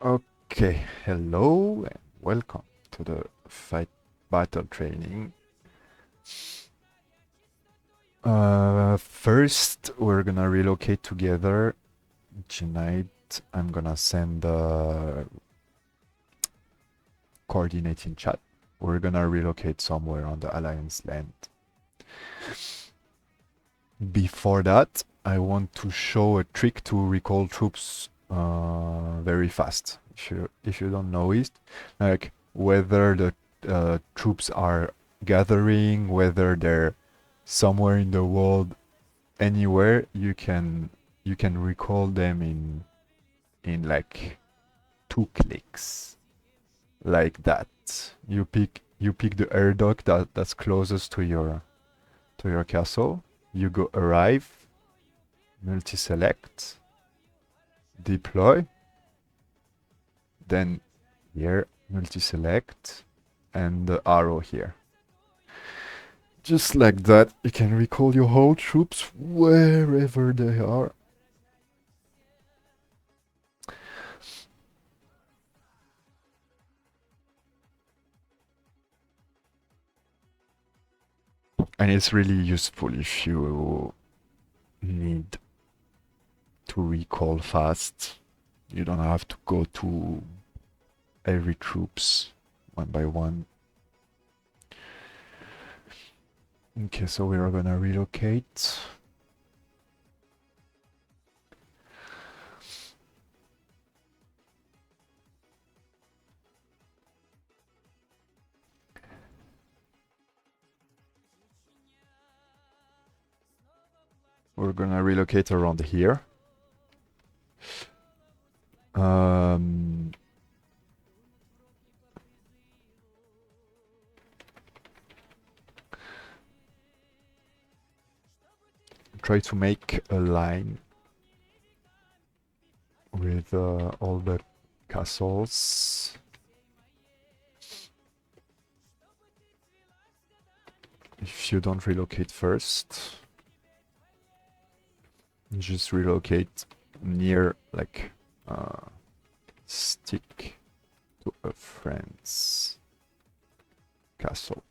Okay, hello and welcome to the fight battle training. First, we're gonna relocate together. Tonight, I'm gonna send the coordinate in chat. We're gonna relocate somewhere on the Alliance land. Before that, I want to show a trick to recall troops very fast. If you don't know it, like whether the troops are gathering, whether they're somewhere in the world, anywhere, you can recall them in like 2 clicks, like that. You pick the air dock that's closest to your castle. You go arrive, multi-select, deploy, then here multi-select, and the arrow here. Just like that, you can recall your whole troops wherever they are. And it's really useful if you need to recall fast. You don't have to go to every troops one by one. Okay, so we are gonna relocate. We're gonna relocate around here. Um, Try to make a line with all the castles. If you don't relocate first, just relocate near, like, stick to a friend's castle.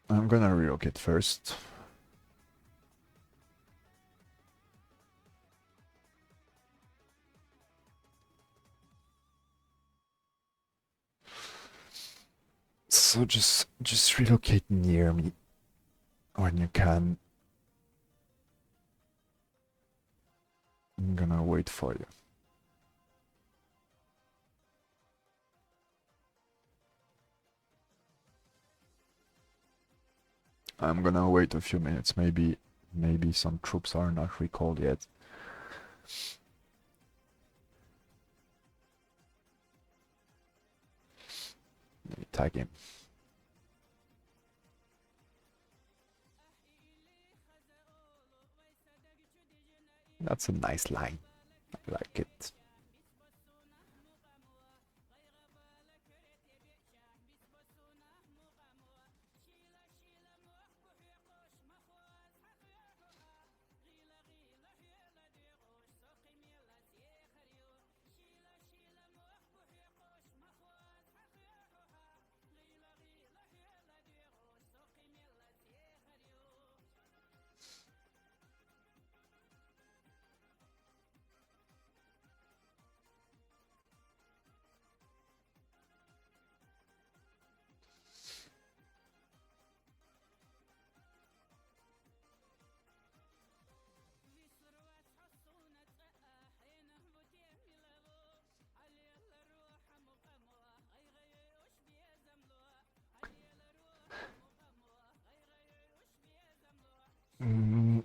I'm gonna relocate first. So just relocate near me when you can. I'm gonna wait for you. I'm gonna wait a few minutes. Maybe some troops are not recalled yet. Let me tag him. That's a nice line. I like it.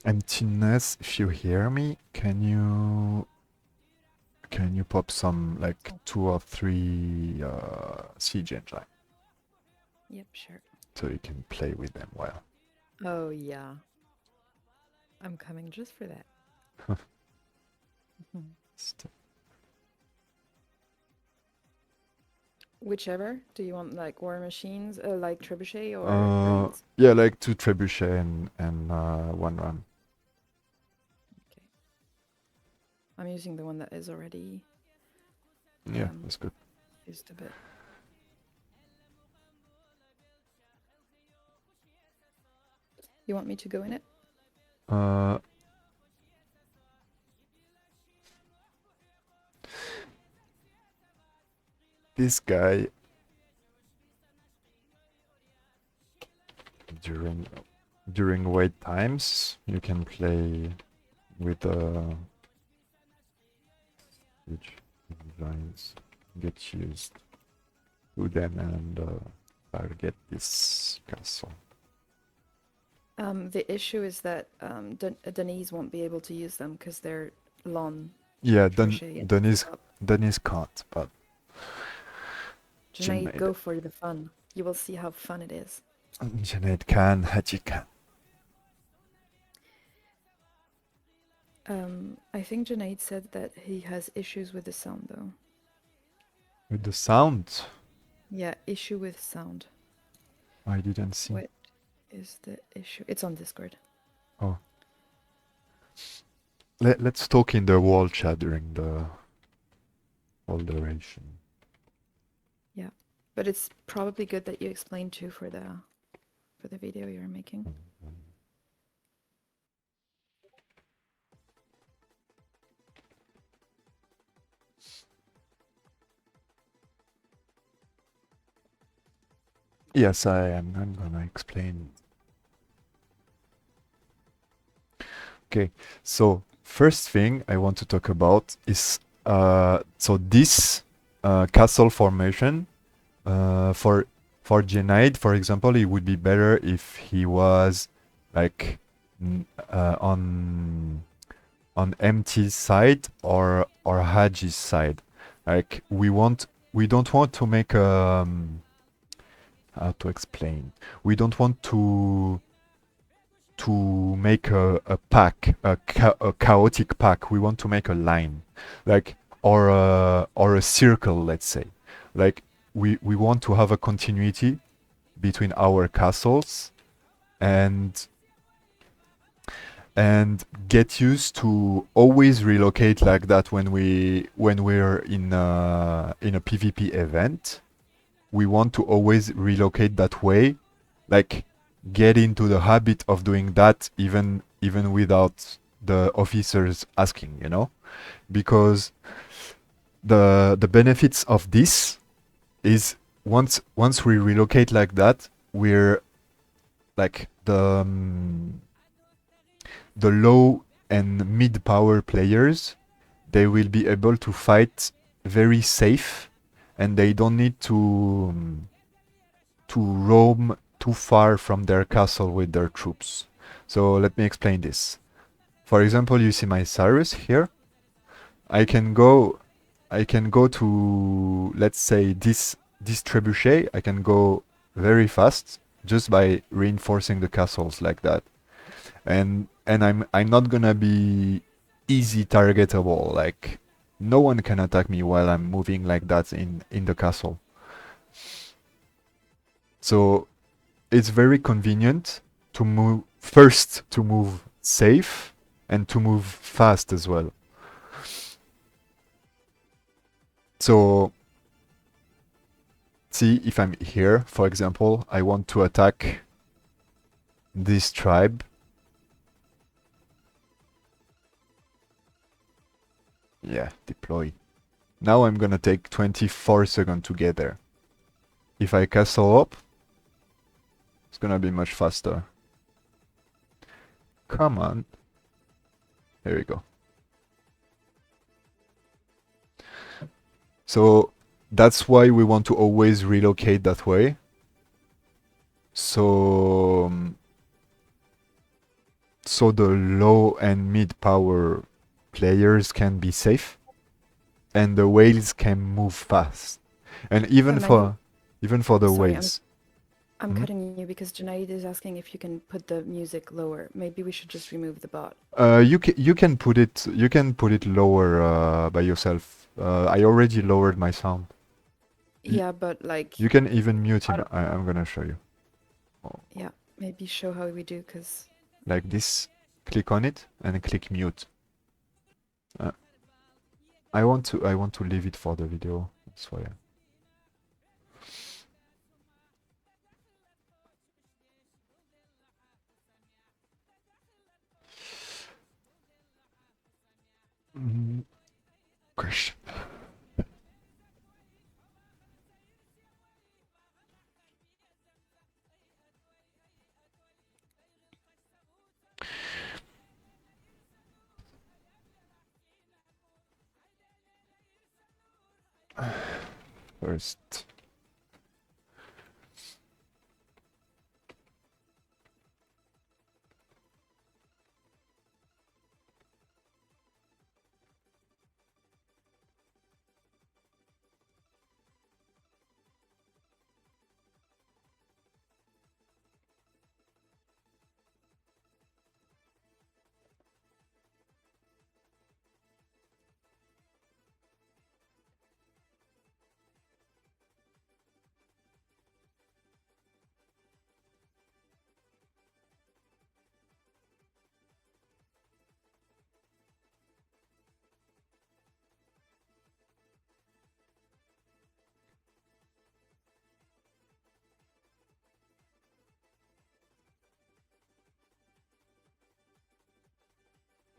Emptiness, if you hear me, can you pop some, like, 2 or 3 siege engine Yep, sure. so you can play with them well? Oh, yeah. I'm coming just for that. Mhm. Whichever. Do you want like war machines, like trebuchet or grenades? Yeah, like 2 trebuchet and 1 ram. I'm using the one that is already Yeah, that's good. used a bit. You want me to go in it? Uh, this guy during wait times, you can play with which designs get used to them and target this castle. The issue is that Denise won't be able to use them because they're lawn Yeah, trebuchet and Denise can't, but Junaid, Junaid, go for the fun. You will see how fun it is. Junaid can, Haji can. I think Junaid said that he has issues with the sound though. With the sound, Yeah, issue with sound. I didn't see. What is the issue? It's on Discord. Oh. Let's talk in the wall chat during the whole duration. Yeah, but it's probably good that you explained too for the video you're making. Yes, I am. I'm gonna explain. Okay, so first thing I want to talk about is so this castle formation for Genaid, for example, it would be better if he was like on MT's side or Haji's side. Like we don't want to make how to explain. We don't want to make a pack, a chaotic pack. We want to make a line, like or a circle, let's say. Like we want to have a continuity between our castles and get used to always relocate like that when we're in a PvP event. We want to always relocate that way, like get into the habit of doing that even without the officers asking, you know, because the benefits of this is once we relocate like that, we're like the low and mid power players, they will be able to fight very safe, and they don't need to roam too far from their castle with their troops. So let me explain this. For example, you see my Cyrus here. I can go to, let's say, this trebuchet. I can go very fast just by reinforcing the castles like that. And I'm not gonna be easy targetable. Like no one can attack me while I'm moving like that in the castle. So it's very convenient to move safe and to move fast as well. So see, if I'm here, for example, I want to attack this tribe. Yeah, deploy. Now I'm gonna take 24 seconds to get there. If I castle up, it's gonna be much faster. Come on. There we go. So that's why we want to always relocate that way. So the low and mid power players can be safe, and the whales can move fast. And even for the Sorry, whales. I'm cutting you because Junaid is asking if you can put the music lower. Maybe we should just remove the bot. You can put it lower by yourself. I already lowered my sound. Yeah, but like You can even mute him. I'm gonna show you. Yeah, maybe show how we do, because Like this, click on it and click mute. I want to leave it for the video. That's why. Mm, question. First.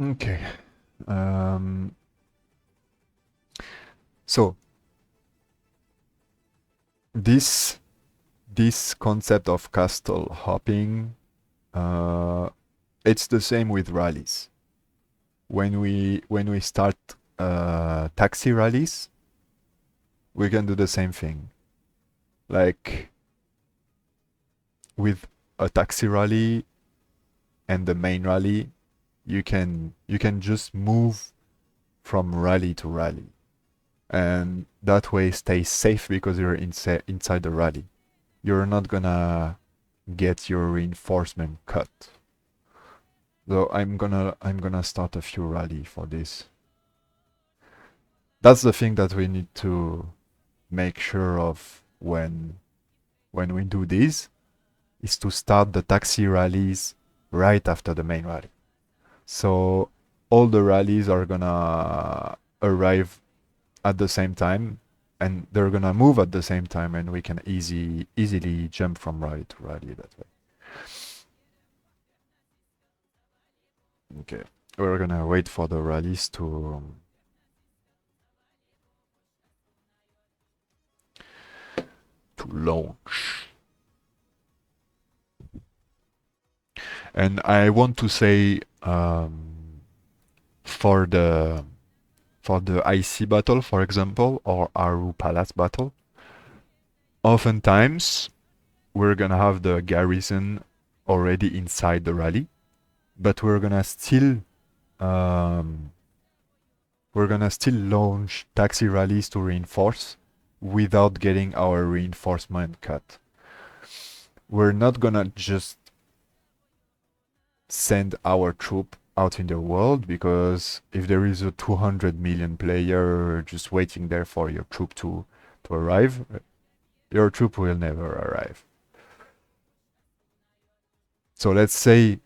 Okay. Um, so this this concept of castle hopping, uh, it's the same with rallies. When we start taxi rallies, we can do the same thing. Like with a taxi rally and the main rally, you can just move from rally to rally, and that way stay safe because you're inside the rally. You're not gonna get your reinforcement cut. So I'm gonna start a few rally for this. That's the thing that we need to make sure of when we do this, is to start the taxi rallies right after the main rally. So all the rallies are gonna arrive at the same time, and they're gonna move at the same time, and we can easily jump from rally to rally that way. Okay, we're gonna wait for the rallies to launch. And I want to say, for the IC battle, for example, or Aru Palace battle, oftentimes we're gonna have the garrison already inside the rally, but um, we're gonna still launch taxi rallies to reinforce without getting our reinforcement cut. We're not gonna just send our troop out in the world, because if there is a 200 million player just waiting there for your troop to arrive, your troop will never arrive. So let's say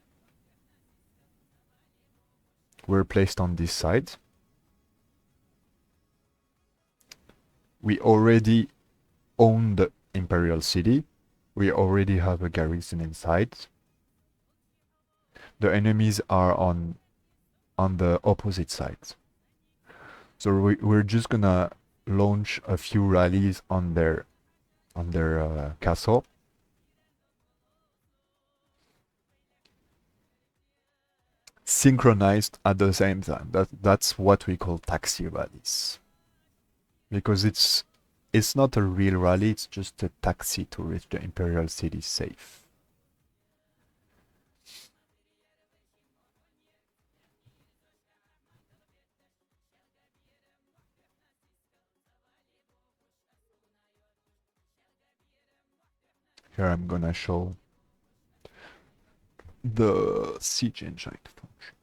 we're placed on this side. We already own the imperial city. We already have a garrison inside. The enemies are on the opposite side. So we're just gonna launch a few rallies on their castle, synchronized at the same time. That's what we call taxi rallies, because it's not a real rally. It's just a taxi to reach the imperial city safe. Here I'm gonna show the siege engine function.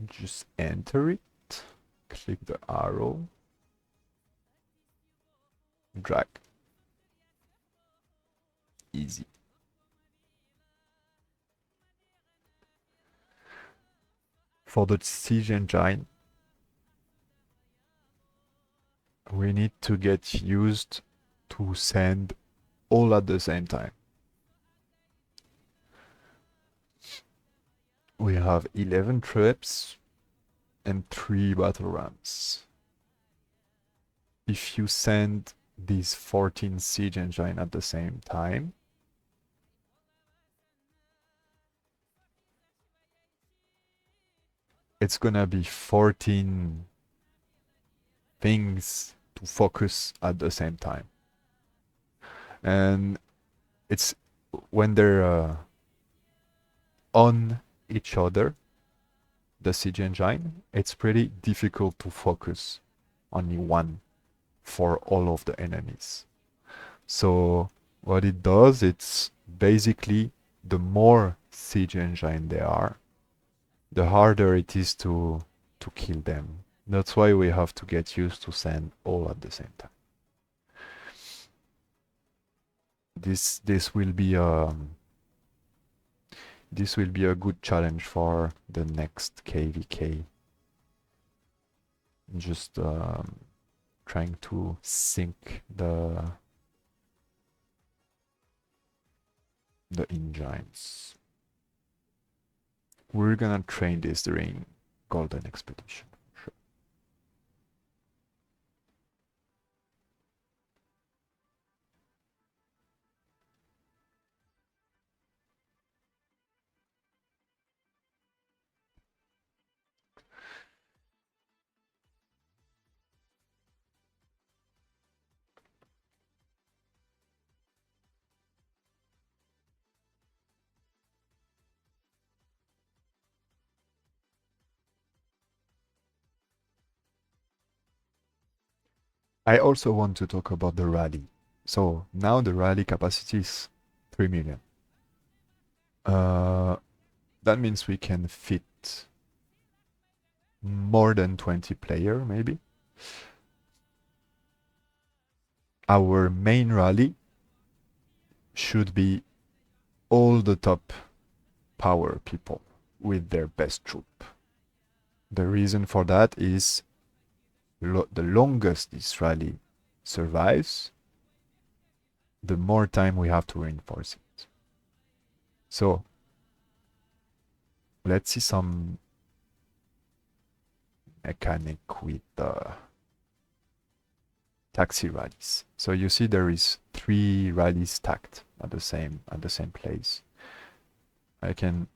Just enter it, click the arrow, drag. Easy. For the siege engine, we need to get used to send all at the same time. We have 11 troops and 3 battle rams. If you send these 14 siege engine at the same time, it's gonna be 14 things to focus at the same time. And it's when they're on each other, the siege engine, it's pretty difficult to focus only one for all of the enemies. So what it does, it's basically the more siege engine there are, the harder it is to kill them. That's why we have to get used to send all at the same time. This will be a good challenge for the next KVK. Just trying to sync the engines. We're gonna train this during Golden Expedition. Sure. I also want to talk about the rally. So now the rally capacity is 3 million. That means we can fit more than 20 player, maybe. Our main rally should be all the top power people with their best troop. The reason for that is the longest this rally survives, the more time we have to reinforce it. So let's see some mechanic with the taxi rallies. So you see there is 3 rallies stacked at the same place. I can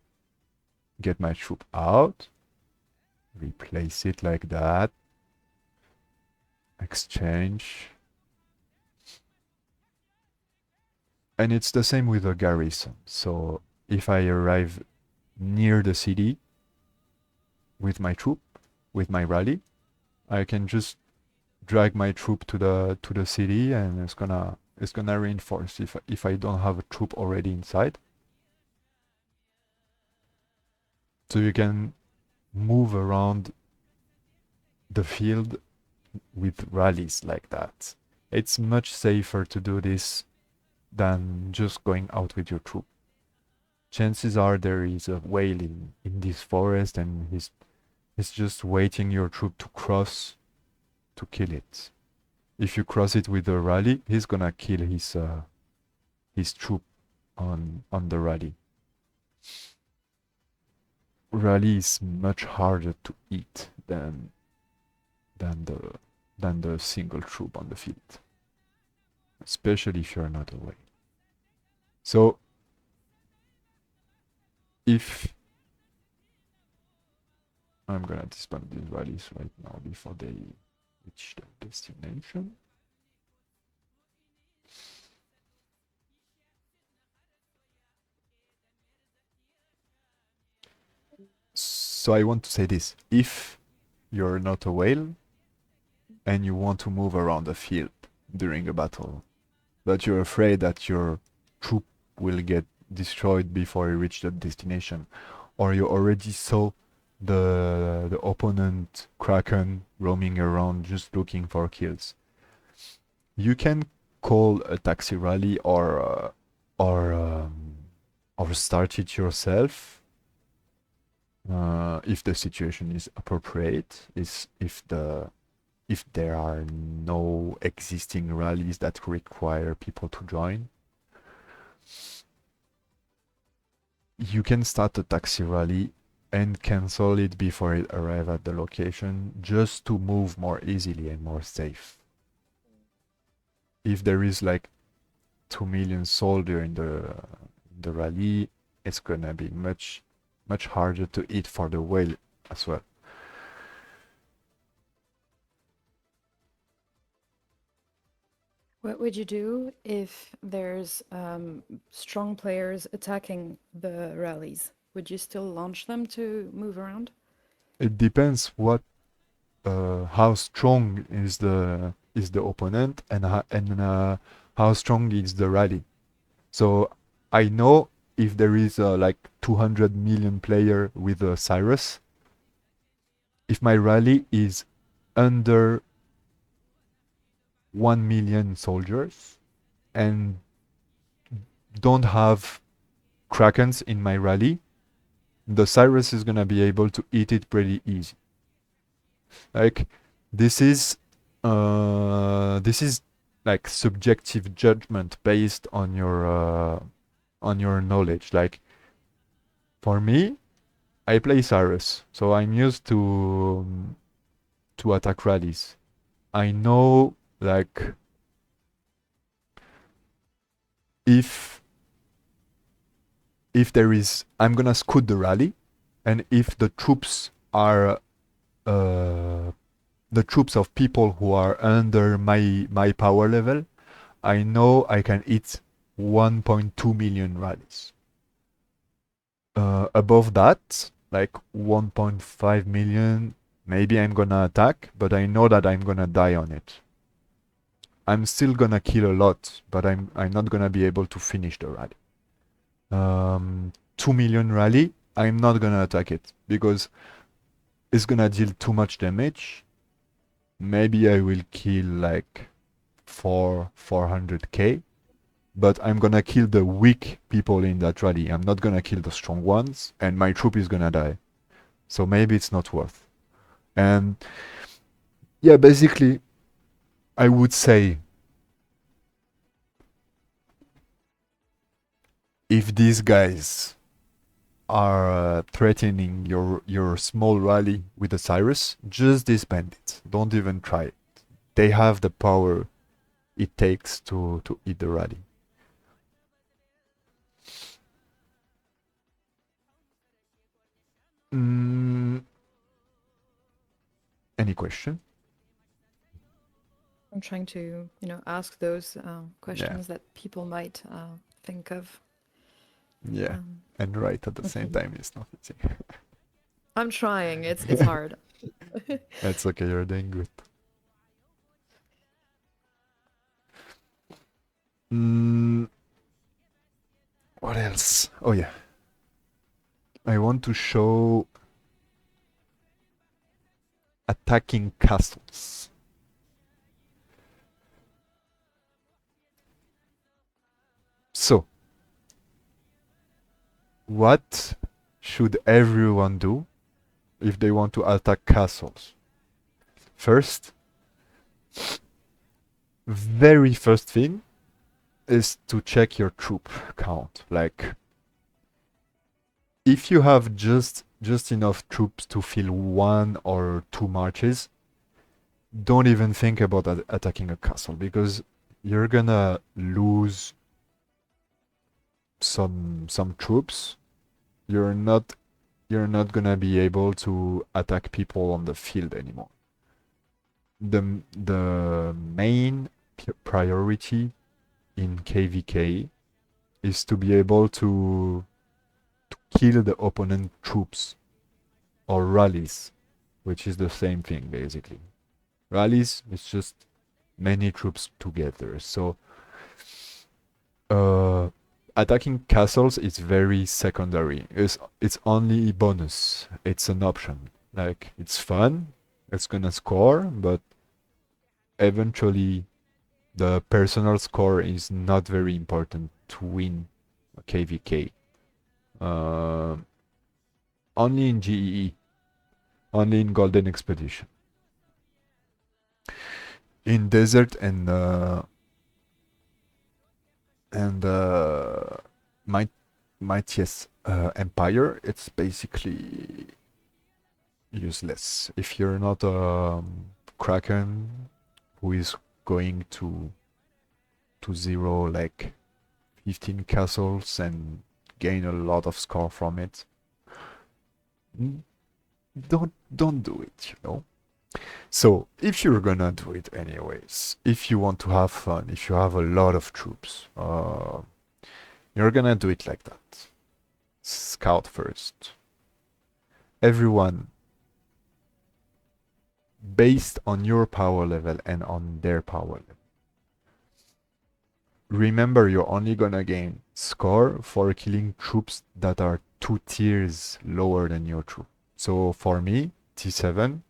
get my troop out, replace it like that, exchange. And it's the same with the garrison. So if I arrive near the city with my troop, with my rally, I can just drag my troop to the city, and it's gonna reinforce if I don't have a troop already inside. So you can move around the field with rallies like that. It's much safer to do this than just going out with your troop. Chances are there is a whale in this forest, and he's just waiting your troop to cross to kill it. If you cross it with a rally, he's gonna kill his troop on the rally. Rally is much harder to eat than the single troop on the field, especially if you're not away. So if I'm gonna disband these rallies right now before they reach their destination. So I want to say this: if you're not a whale and you want to move around the field during a battle, but you're afraid that your troop will get destroyed before you reach the destination, or you already saw the opponent Kraken roaming around just looking for kills, you can call a taxi rally or start it yourself if the situation is appropriate, is if there are no existing rallies that require people to join. You can start a taxi rally and cancel it before it arrives at the location just to move more easily and more safe. If there is like 2 million sold during the rally, it's gonna be much harder to eat for the whale as well. What would you do if there's strong players attacking the rallies? Would you still launch them to move around? It depends how strong is the opponent and how strong is the rally. So I know if there is like 200 million player with a Cyrus, if my rally is under 1 million soldiers and don't have Krakens in my rally, the Cyrus is gonna be able to eat it pretty easy. Like this is like subjective judgment based on your knowledge. Like for me, I play Cyrus, so I'm used to attack rallies. I know like if there is, I'm gonna scoot the rally, and if the troops are the troops of people who are under my power level, I know I can hit 1.2 million rallies. Above that, like 1.5 million, maybe I'm gonna attack, but I know that I'm gonna die on it. I'm still gonna kill a lot, but I'm not gonna be able to finish the rally. 2 million rally, I'm not gonna attack it because it's gonna deal too much damage. Maybe I will kill like 400k, but I'm gonna kill the weak people in that rally. I'm not gonna kill the strong ones, and my troop is gonna die. So maybe it's not worth. And yeah, basically, I would say if these guys are threatening your small rally with a Cyrus, just disband it. Don't even try it. They have the power it takes to eat the rally. Mm, any question? I'm trying to, ask those Yeah, questions that people might think of. yeah. Um, And right at the same time, it's not easy. I'm trying. It's hard. It's okay, you're doing good. Mm, what else? Oh yeah, I want to show attacking castles. So, what should everyone do if they want to attack castles? First, very first thing is to check your troop count. Like, if you have just enough troops to fill 1 or 2 marches, don't even think about attacking a castle because you're gonna lose some troops. You're not gonna be able to attack people on the field anymore. The main priority in KVK is to be able to kill the opponent troops or rallies, which is the same thing basically. Rallies is just many troops together. So uh, attacking castles is very secondary. It's only bonus. It's an option. Like it's fun. It's gonna score, but eventually the personal score is not very important to win a KVK. Uh, only in GEE, only in Golden Expedition. In Desert and Might Mightiest Empire, it's basically useless. If you're not a Kraken who is going to zero like 15 castles and gain a lot of score from it, don't do it, you know. So if you're gonna do it anyways, if you want to have fun, if you have a lot of troops, you're gonna do it like that. Scout first. Everyone based on your power level and on their power level. Remember, you're only gonna gain score for killing troops that are 2 tiers lower than your troop. So for me, T7,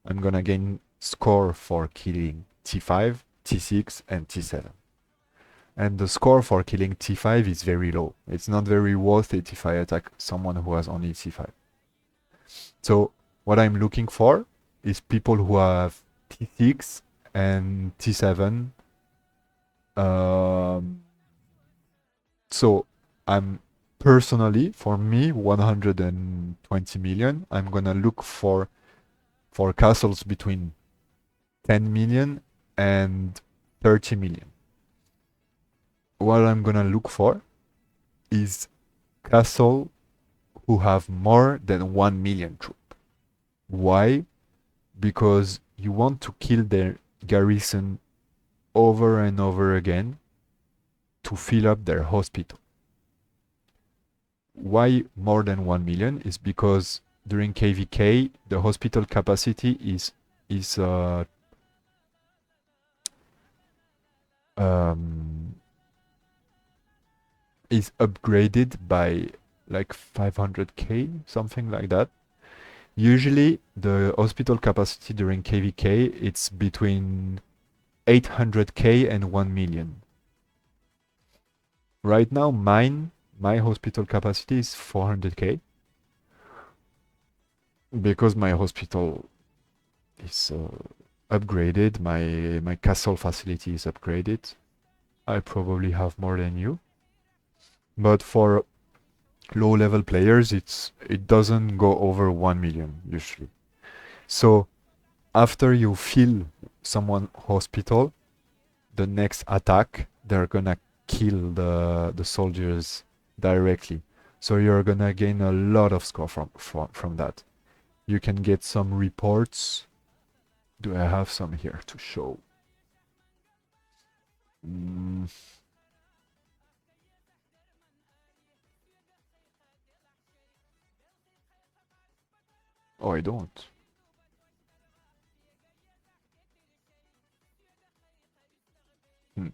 I'm gonna gain score for killing T5, T6, and T7. And the score for killing T5 is very low. It's not very worth it if I attack someone who has only T5. So what I'm looking for is people who have T6 and T7. So I'm personally, for me, 120 million, I'm gonna look for castles between 10 million and 30 million. What I'm gonna look for is castle who have more than 1 million troop. Why? Because you want to kill their garrison over and over again to fill up their hospital. Why more than 1 million is because during KVK the hospital capacity is um, is upgraded by like 500k, something like that. Usually the hospital capacity during KVK it's between 800k and 1 million. Right now my hospital capacity is 400k because my hospital is upgraded, my castle facility is upgraded. I probably have more than you. But for low level players it doesn't go over 1 million usually. So after you fill someone hospital, the next attack they're gonna kill the soldiers directly. So you're gonna gain a lot of score from that. You can get some reports. Do I have some here to show? Mm. Oh, I don't. Hmm.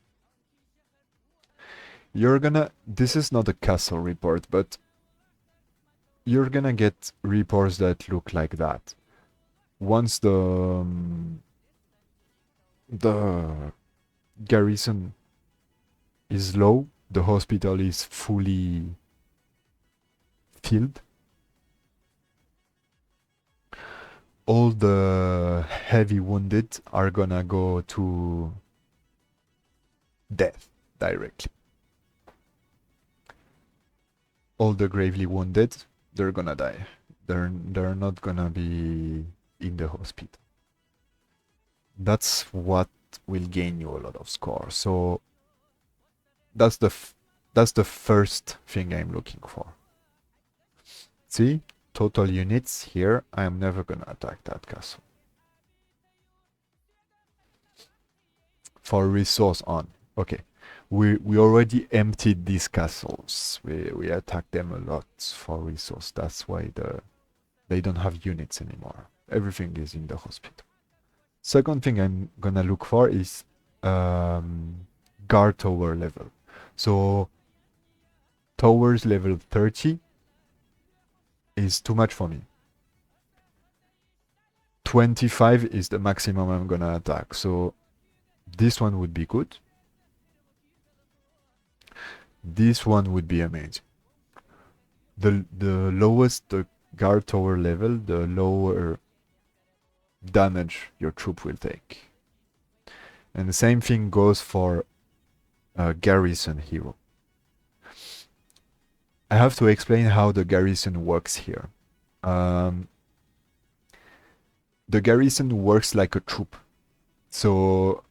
This is not a castle report, but you're gonna get reports that look like that. Once the garrison is low, the hospital is fully filled. All the heavy wounded are gonna go to death directly. All the gravely wounded, they're gonna die. They're not gonna be in the hospital. That's what will gain you a lot of score. So that's that's the first thing I'm looking for. See, total units here. I am never gonna attack that castle. For resource on. Okay, we already emptied these castles. We attacked them a lot for resource. That's why they don't have units anymore. Everything is in the hospital. Second thing I'm gonna look for is guard tower level. So towers level 30 is too much for me. 25 is the maximum I'm gonna attack. So this one would be good. This one would be amazing. The lowest the guard tower level, the lower damage your troop will take. And the same thing goes for a garrison hero. I have to explain how the garrison works here. Um, the garrison works like a troop. So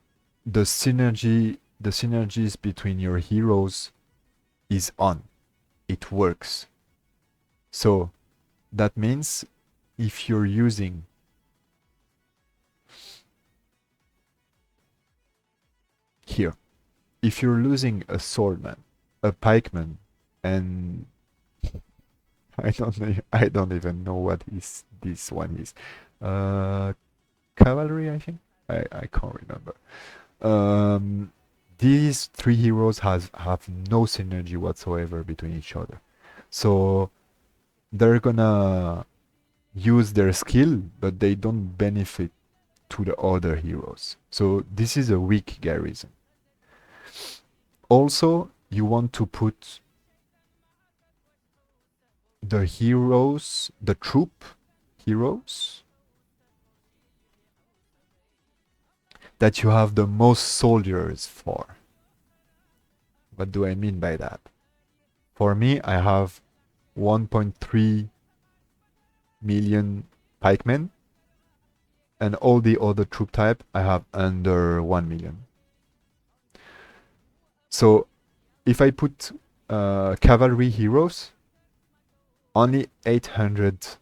the synergies between your heroes is on. It works. So that means if you're using here, if you're losing a swordman, a pikeman, and I don't even know what is this one is. Uh, cavalry, I think. I can't remember. Um, these three heroes have no synergy whatsoever between each other. So they're gonna use their skill, but they don't benefit to the other heroes. So this is a weak garrison. Also, you want to put the heroes, the troop heroes, that you have the most soldiers for. What do I mean by that? For me, I have 1.3 million pikemen, and all the other troop type I have under 1 million. So if I put cavalry heroes, only 800k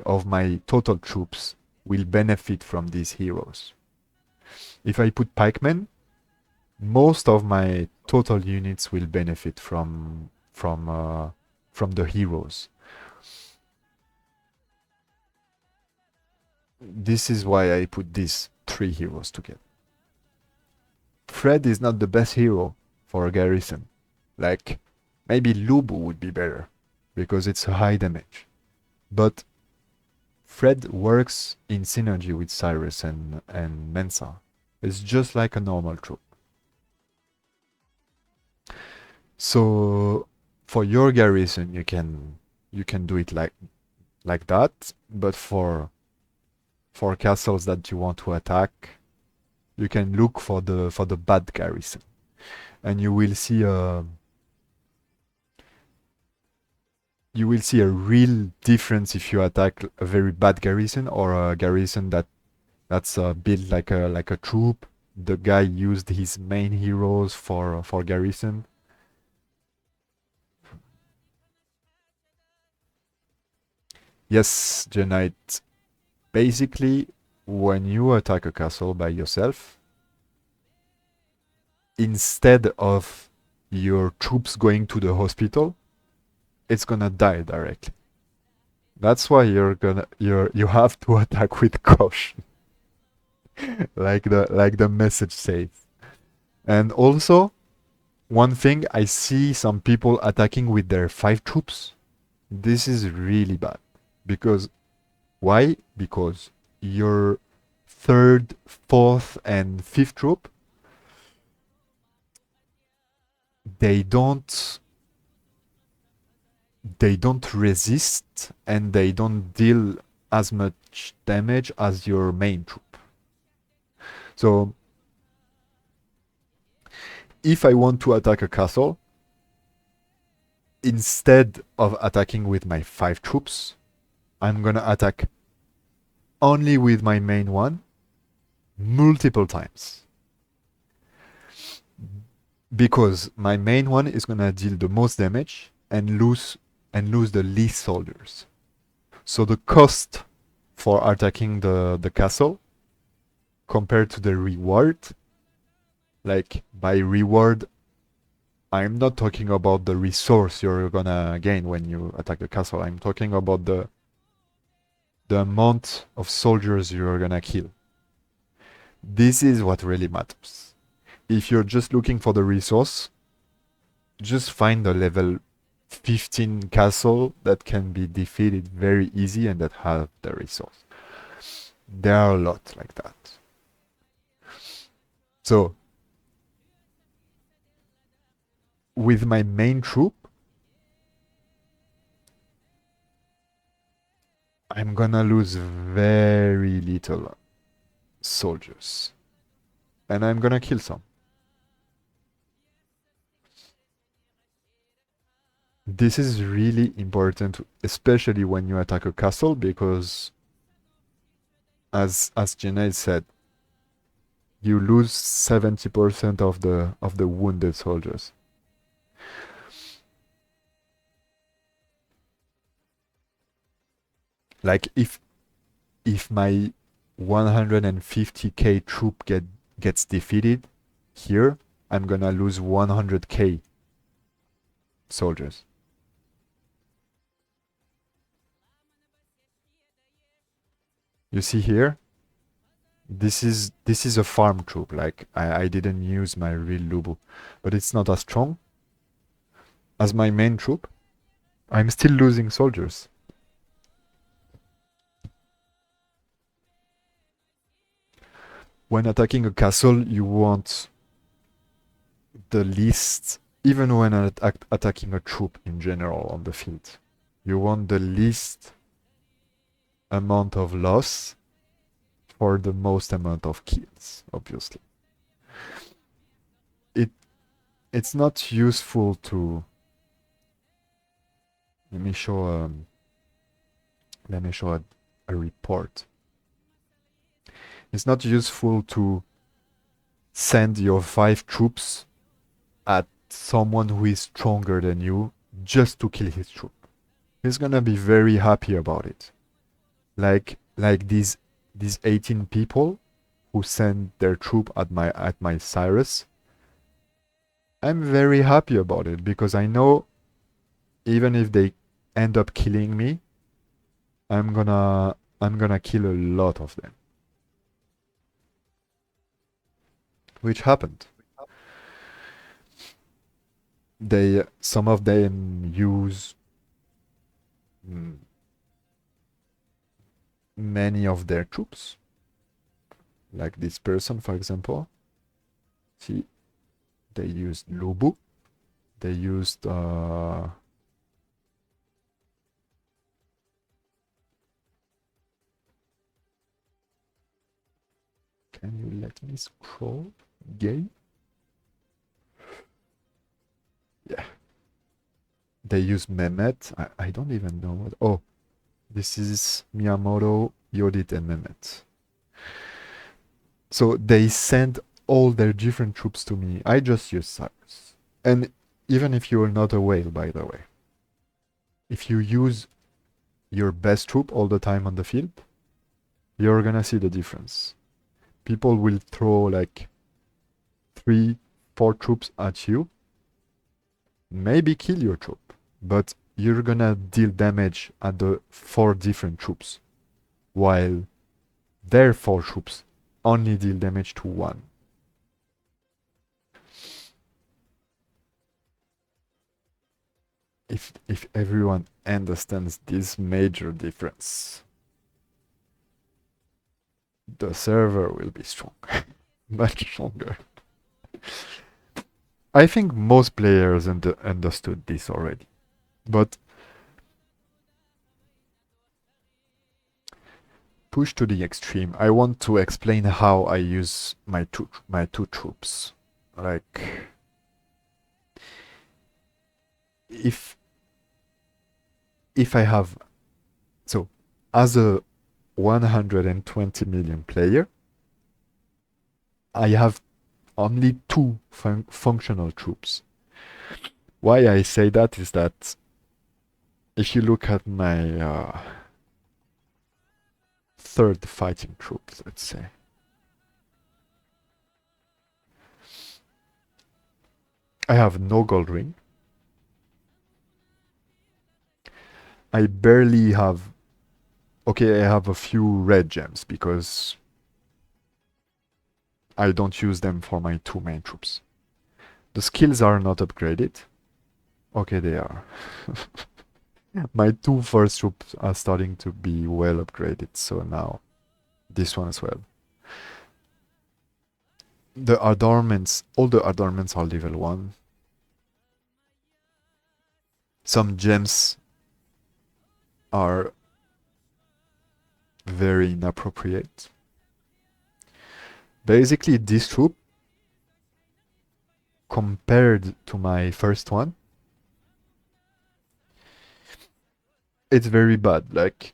of my total troops will benefit from these heroes. If I put pikemen, most of my total units will benefit from the heroes. This is why I put these three heroes together. Fred is not the best hero for a garrison. Like, maybe Lubu would be better, because it's a high damage. But Fred works in synergy with Cyrus and Mensa. It's just like a normal troop. So for your garrison, you can do it like that. But for castles that you want to attack, you can look for the bad garrison, and you will see a real difference if you attack a very bad garrison or a garrison that's built like a troop. The guy used his main heroes for garrison. Yes, Genite. Basically, when you attack a castle by yourself, instead of your troops going to the hospital, it's gonna die directly. That's why you have to attack with caution, like the message says. And also, one thing I see some people attacking with their 5 troops. This is really bad. Because why? Because your third, fourth, and fifth troop, they don't resist and they don't deal as much damage as your main troop. So if I want to attack a castle, instead of attacking with my 5 troops, I'm gonna attack only with my main one multiple times. Because my main one is gonna deal the most damage and lose the least soldiers. So the cost for attacking the castle compared to the reward, like by reward, I'm not talking about the resource you're gonna gain when you attack the castle. I'm talking about the amount of soldiers you're gonna kill. This is what really matters. If you're just looking for the resource, just find a level 15 castle that can be defeated very easy and that have the resource. There are a lot like that. So, with my main troop, I'm gonna lose very little soldiers. And I'm gonna kill some. This is really important, especially when you attack a castle, because as Jenna said, you lose 70% of the wounded soldiers. Like if my 150k troop gets defeated here, I'm gonna lose 100k soldiers. You see here, this is a farm troop. Like I didn't use my real Lubu, but it's not as strong as my main troop. I'm still losing soldiers. When attacking a castle, you want the least, even when attacking a troop in general on the field, you want the least amount of loss for the most amount of kills, obviously. It it's not useful to let me show a report. It's not useful to send your 5 troops at someone who is stronger than you just to kill his troop. He's gonna be very happy about it. Like these 18 people who send their troop at my Cyrus. I'm very happy about it because I know even if they end up killing me, I'm gonna kill a lot of them. Which happened. Some of them use many of their troops. Like this person, for example. See, they used Lubu. They used can you let me scroll? Gay? Yeah. They use Mehmet. I don't even know what. Oh, this is Miyamoto, Yodit, and Mehmet. So they send all their different troops to me. I just use Cyrus. And even if you're not a whale, by the way, if you use your best troop all the time on the field, you're gonna see the difference. People will throw like 3, 4 troops at you, maybe kill your troop, but you're gonna deal damage at the 4 different troops, while their 4 troops only deal damage to 1. If everyone understands this major difference, the server will be strong, much stronger. I think most players understood this already, but push to the extreme. I want to explain how I use my two troops. Like if I have so as a 120 million player, I have only 2 functional troops. Why I say that is that if you look at my third fighting troops, let's say, I have no gold ring. I barely have. Okay, I have a few red gems because I don't use them for my 2 main troops. The skills are not upgraded. Okay, they are. My 2 first troops are starting to be well upgraded, so now this one as well. The adornments, all the adornments are level 1. Some gems are very inappropriate. Basically, this troop, compared to my first one, it's very bad. Like,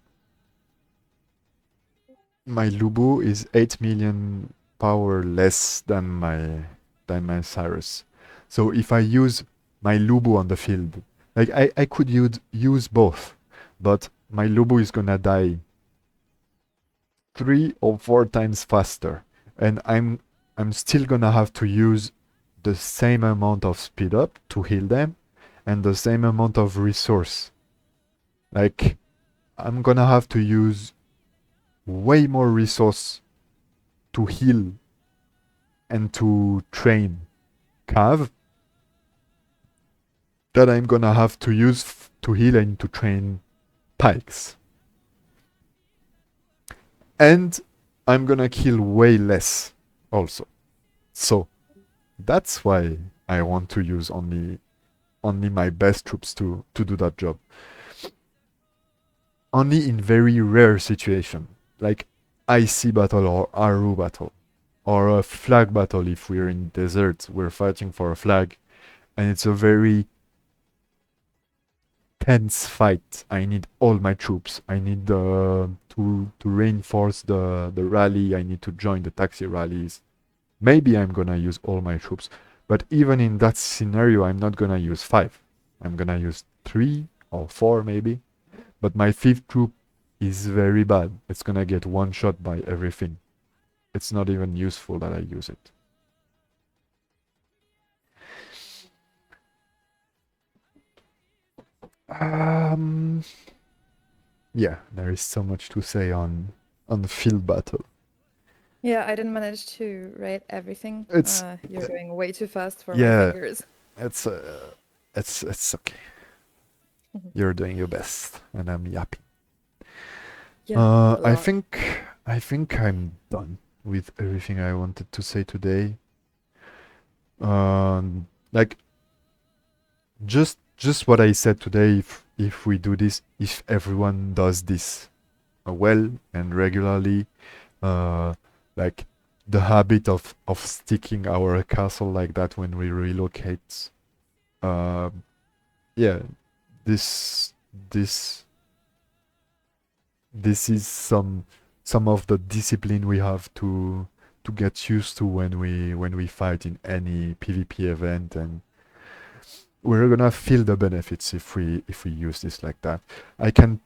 my Lubu is 8 million power less than my Cyrus. So if I use my Lubu on the field, like I could use both, but my Lubu is gonna die 3 or 4 times faster, and I'm still gonna have to use the same amount of speed up to heal them, and the same amount of resource. Like I'm gonna have to use way more resource to heal and to train Cav that I'm gonna have to use to heal and to train Pikes. And I'm gonna kill way less also. So that's why I want to use only my best troops to do that job. Only in very rare situation, like icy battle or Aru battle, or a flag battle if we're in desert, we're fighting for a flag, and it's a very tense fight. I need all my troops. I need to reinforce the rally. I need to join the taxi rallies. Maybe I'm gonna use all my troops, but even in that scenario, I'm not gonna use 5. I'm gonna use 3 or 4 maybe. But my fifth troop is very bad. It's gonna get one shot by everything. It's not even useful that I use it. Um, yeah, there is so much to say on the field battle. Yeah, I didn't manage to write everything. It's You're going way too fast for my yeah, fingers. it's it's okay. You're doing your best, and I'm yapping. Yeah, a I lot. think I'm done with everything I wanted to say today. Like just what I said today. If we do this, if everyone does this well and regularly, uh, like the habit of sticking our castle like that when we relocate, uh, yeah, this this this is some of the discipline we have to get used to when we fight in any PvP event, and we're gonna feel the benefits if we use this like that. I can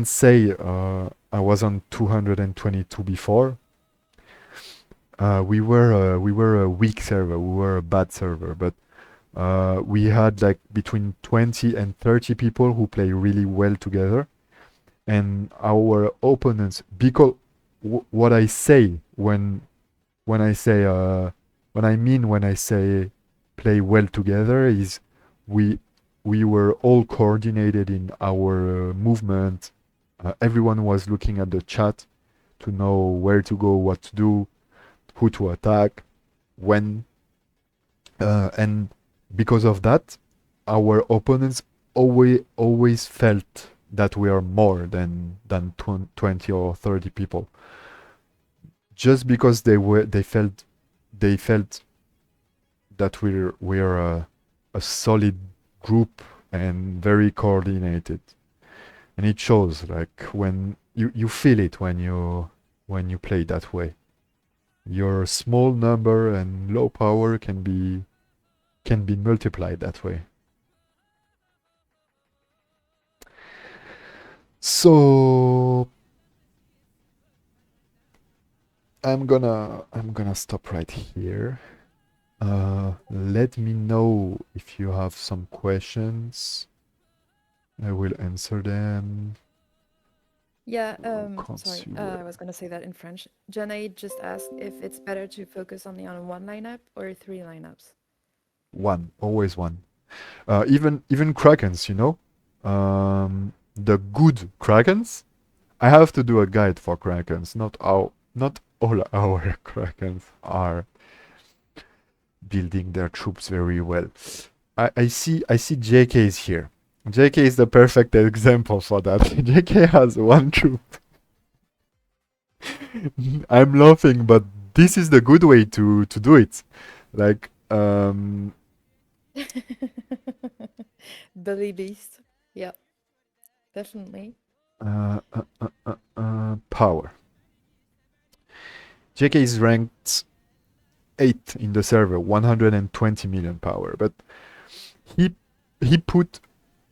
say I was on 222 before. We were a weak server, we were a bad server, but we had like between 20 and 30 people who play really well together, and our opponents, because what I say when I say when I say play well together is we we were all coordinated in our movement. Everyone was looking at the chat to know where to go, what to do, who to attack, when, and because of that, our opponents always felt that we are more than 20 or 30 people, just because they felt that we're a solid group and very coordinated, and it shows like when you feel it when you play that way. Your small number and low power can be multiplied that way. So I'm gonna stop right here. Let me know if you have some questions. I will answer them. Yeah, Can't sorry, see where. I was gonna say that in French. Janae just asked if it's better to focus only on one lineup or three lineups. One, always one. Even Krakens, you know, the good Krakens. I have to do a guide for Krakens. Not all our Krakens are building their troops very well. I see JK is here. JK is the perfect example for that. JK has one troop. I'm laughing, but this is the good way to do it. Like, Billy Beast. Yeah, definitely. power. JK is ranked 8 in the server, 120 million power, but he he put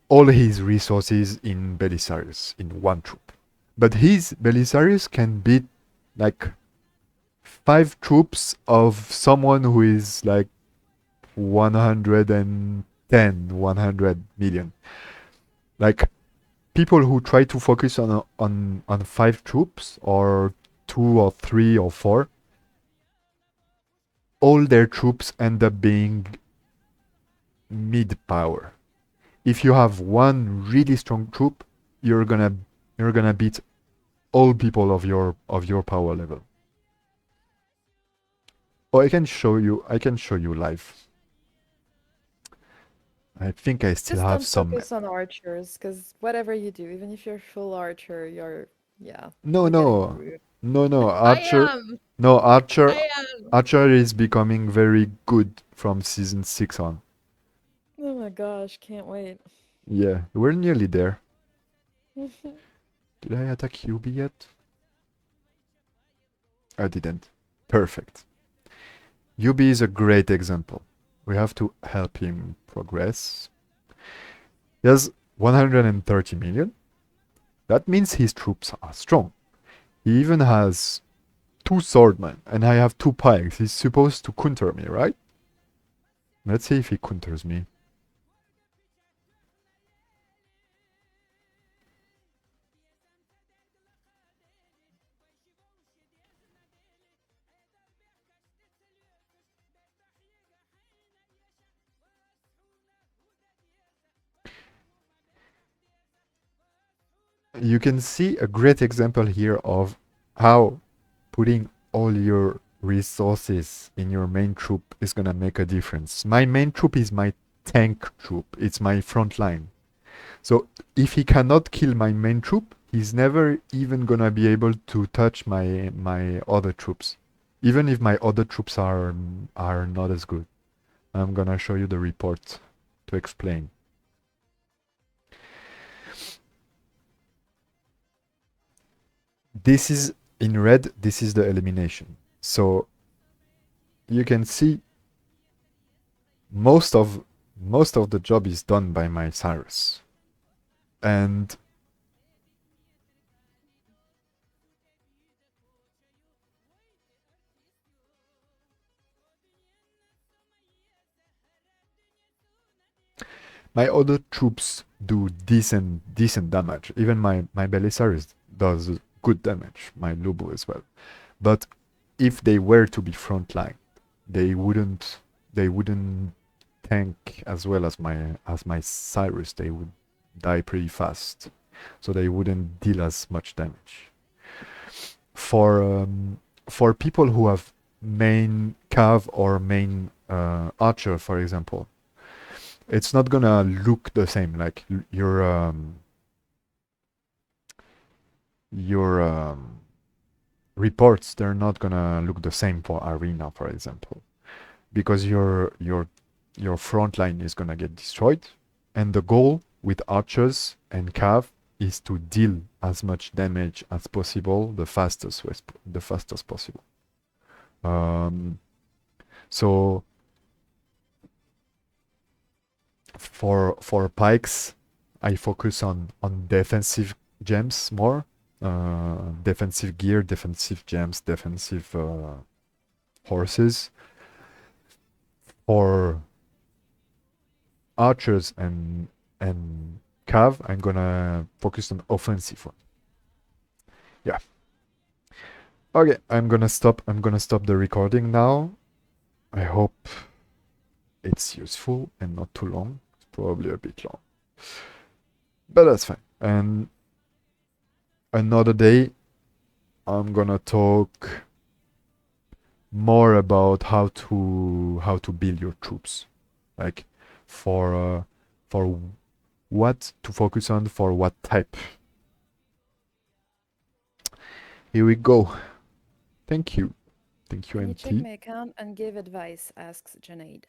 all his resources in Belisarius in one troop. But his Belisarius can beat like 5 troops of someone who is like 110, 100 million. Like people who try to focus on 5 troops or 2 or 3 or 4, all their troops end up being mid power. If you have one really strong troop, you're gonna you're gonna beat all people of your power level. Oh, I can show you live. I think I still Just have don't some. focus on archers, because whatever you do, even if you're full archer, yeah, No, you're getting no, screwed. no. I Archer, am. no Archer. I am. Archer is becoming very good from season 6 on. Oh my gosh, can't wait. Yeah, we're nearly there. Did I attack Yubi yet? I didn't. Perfect. Yubi is a great example. We have to help him progress. He has 130 million. That means his troops are strong. He even has 2 swordmen, and I have 2 pikes. He's supposed to counter me, right? Let's see if he counters me. You can see a great example here of how putting all your resources in your main troop is gonna make a difference. My main troop is my tank troop. It's my front line. So if he cannot kill my main troop, he's never even gonna be able to touch my other troops. Even if my other troops are not as good. I'm gonna show you the report to explain. This is in red, this is the elimination. So you can see most of most of the job is done by my Cyrus. And my other troops do decent damage. Even my Belisarius does good damage. My Lubu as well. But if they were to be frontline, they wouldn't tank as well as my Cyrus. They would die pretty fast, so they wouldn't deal as much damage. For for people who have main cav or main archer, for example, it's not gonna look the same. Like your reports, they're not gonna look the same for arena, for example, because your front line is gonna get destroyed, and the goal with archers and cav is to deal as much damage as possible the fastest possible. Um, so for pikes, I focus on defensive gems more, defensive gear, defensive gems, defensive horses. For archers and cav, I'm gonna focus on offensive one. Yeah. Okay, I'm gonna stop. I'm gonna stop the recording now. I hope it's useful and not too long. It's probably a bit long, but that's fine. And another day, I'm gonna talk more about how to build your troops, like for what to focus on for what type. Here we go. Thank you. Thank you, Can you check MT. my account and give advice? Asks Junaid.